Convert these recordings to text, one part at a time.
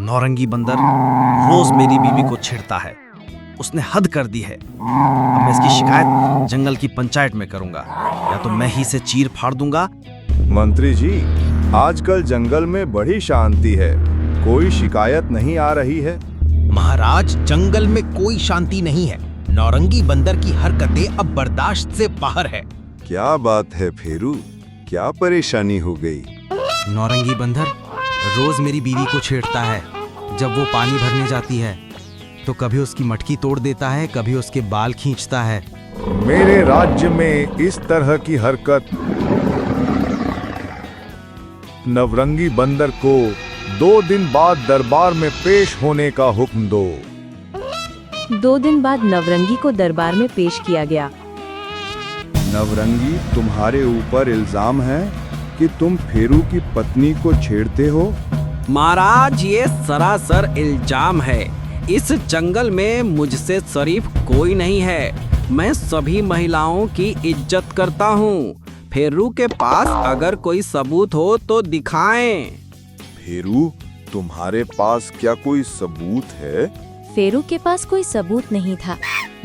नौरंगी बंदर रोज मेरी बीवी को छेड़ता है। उसने हद कर दी है। अब मैं इसकी शिकायत जंगल की पंचायत में करूंगा, या तो मैं ही इसे चीर फाड़ दूंगा। मंत्री जी, आजकल जंगल में बड़ी शांति है, कोई शिकायत नहीं आ रही है। महाराज, जंगल में कोई शांति नहीं है। नौरंगी बंदर की हरकतें अब बर्दाश्त से बाहर है। क्या बात है फेरू, क्या परेशानी हो गई? नौरंगी बंदर रोज मेरी बीवी को छेड़ता है। जब वो पानी भरने जाती है तो कभी उसकी मटकी तोड़ देता है, कभी उसके बाल खींचता है। मेरे राज्य में इस तरह की हरकत। नवरंगी बंदर को 2 दिन बाद दरबार में पेश होने का हुक्म दो। 2 दिन बाद नवरंगी को दरबार में पेश किया गया। नवरंगी, तुम्हारे ऊपर इल्जाम है कि तुम फेरू की पत्नी को छेड़ते हो। महाराज, ये सरासर इल्जाम है। इस जंगल में मुझसे शरीफ कोई नहीं है। मैं सभी महिलाओं की इज्जत करता हूँ। फेरू के पास अगर कोई सबूत हो तो दिखाएं। फेरू, तुम्हारे पास क्या कोई सबूत है? फेरू के पास कोई सबूत नहीं था,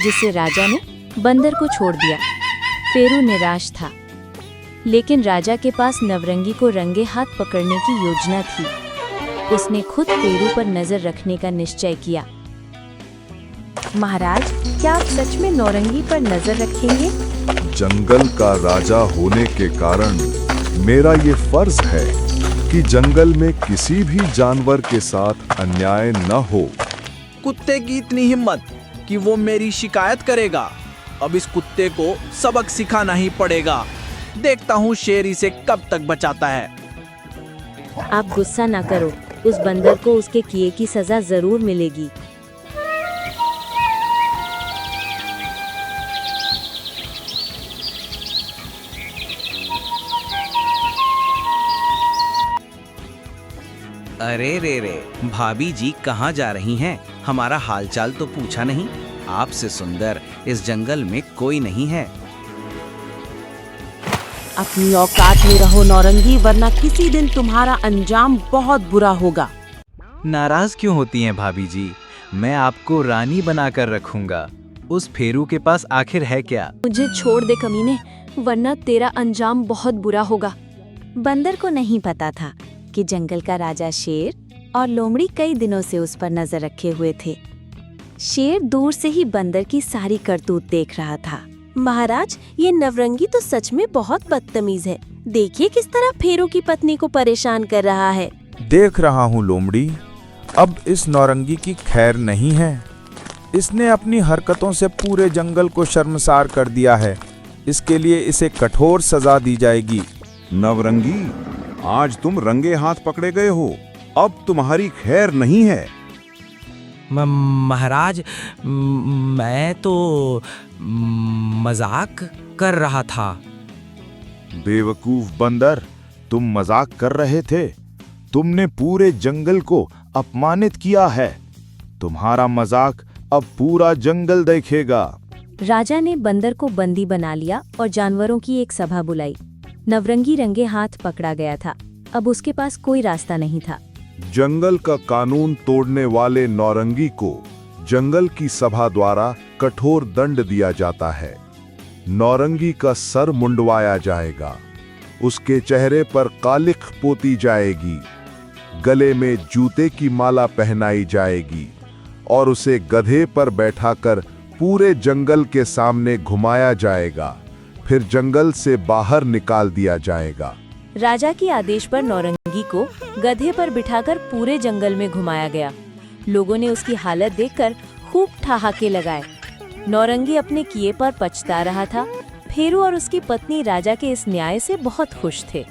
जिससे राजा ने बंदर को छोड़ दिया। फेरू निराश था, लेकिन राजा के पास नवरंगी को रंगे हाथ पकड़ने की योजना थी। उसने खुद फेरू पर नजर रखने का निश्चय किया। महाराज, क्या आप सच में नौरंगी पर नजर रखेंगे? जंगल का राजा होने के कारण मेरा ये फर्ज है कि जंगल में किसी भी जानवर के साथ अन्याय न हो। कुत्ते की इतनी हिम्मत कि वो मेरी शिकायत करेगा। अब इस कुत्ते को सबक सिखाना ही पड़ेगा। देखता हूँ शेर इसे कब तक बचाता है। आप गुस्सा ना करो, उस बंदर को उसके किए की सजा जरूर मिलेगी। अरे रे, भाभी जी कहाँ जा रही हैं? हमारा हालचाल तो पूछा नहीं। आपसे सुंदर इस जंगल में कोई नहीं है। अपनी औकात में रहो नौरंगी, वरना किसी दिन तुम्हारा अंजाम बहुत बुरा होगा। नाराज क्यों होती हैं भाभी जी? मैं आपको रानी बनाकर रखूंगा। उस फेरू के पास आखिर है क्या? मुझे छोड़ दे कमीने, वरना तेरा अंजाम बहुत बुरा होगा। बंदर को नहीं पता था कि जंगल का राजा शेर और लोमड़ी कई दिनों से उस पर नजर रखे हुए थे। शेर दूर से ही बंदर की सारी करतूत देख रहा था। महाराज, ये नवरंगी तो सच में बहुत बदतमीज है। देखिए किस तरह फेरू की पत्नी को परेशान कर रहा है। देख रहा हूँ लोमड़ी, अब इस नौरंगी की खैर नहीं है। इसने अपनी हरकतों से पूरे जंगल को शर्मसार कर दिया है। इसके लिए इसे कठोर सजा दी जाएगी। नवरंगी, आज तुम रंगे हाथ पकड़े गए हो, अब तुम्हारी खैर नहीं है। महाराज, मैं तो मजाक कर रहा था। बेवकूफ बंदर, तुम मजाक कर रहे थे। तुमने पूरे जंगल को अपमानित किया है। तुम्हारा मजाक अब पूरा जंगल देखेगा। राजा ने बंदर को बंदी बना लिया और जानवरों की एक सभा बुलाई। नवरंगी रंगे हाथ पकड़ा गया था। अब उसके पास कोई रास्ता नहीं था। जंगल का कानून तोड़ने वाले नौरंगी को जंगल की सभा द्वारा कठोर दंड दिया जाता है। नौरंगी का सर मुंडवाया जाएगा, उसके चेहरे पर कालिख पोती जाएगी, गले में जूते की माला पहनाई जाएगी और उसे गधे पर बैठाकर पूरे जंगल के सामने घुमाया जाएगा। फिर जंगल से बाहर निकाल दिया जाएगा। राजा के आदेश पर नौरंगी को गधे पर बिठाकर पूरे जंगल में घुमाया गया। लोगों ने उसकी हालत देखकर खूब ठहाके लगाए। नौरंगी अपने किए पर पछता रहा था। फेरू और उसकी पत्नी राजा के इस न्याय से बहुत खुश थे।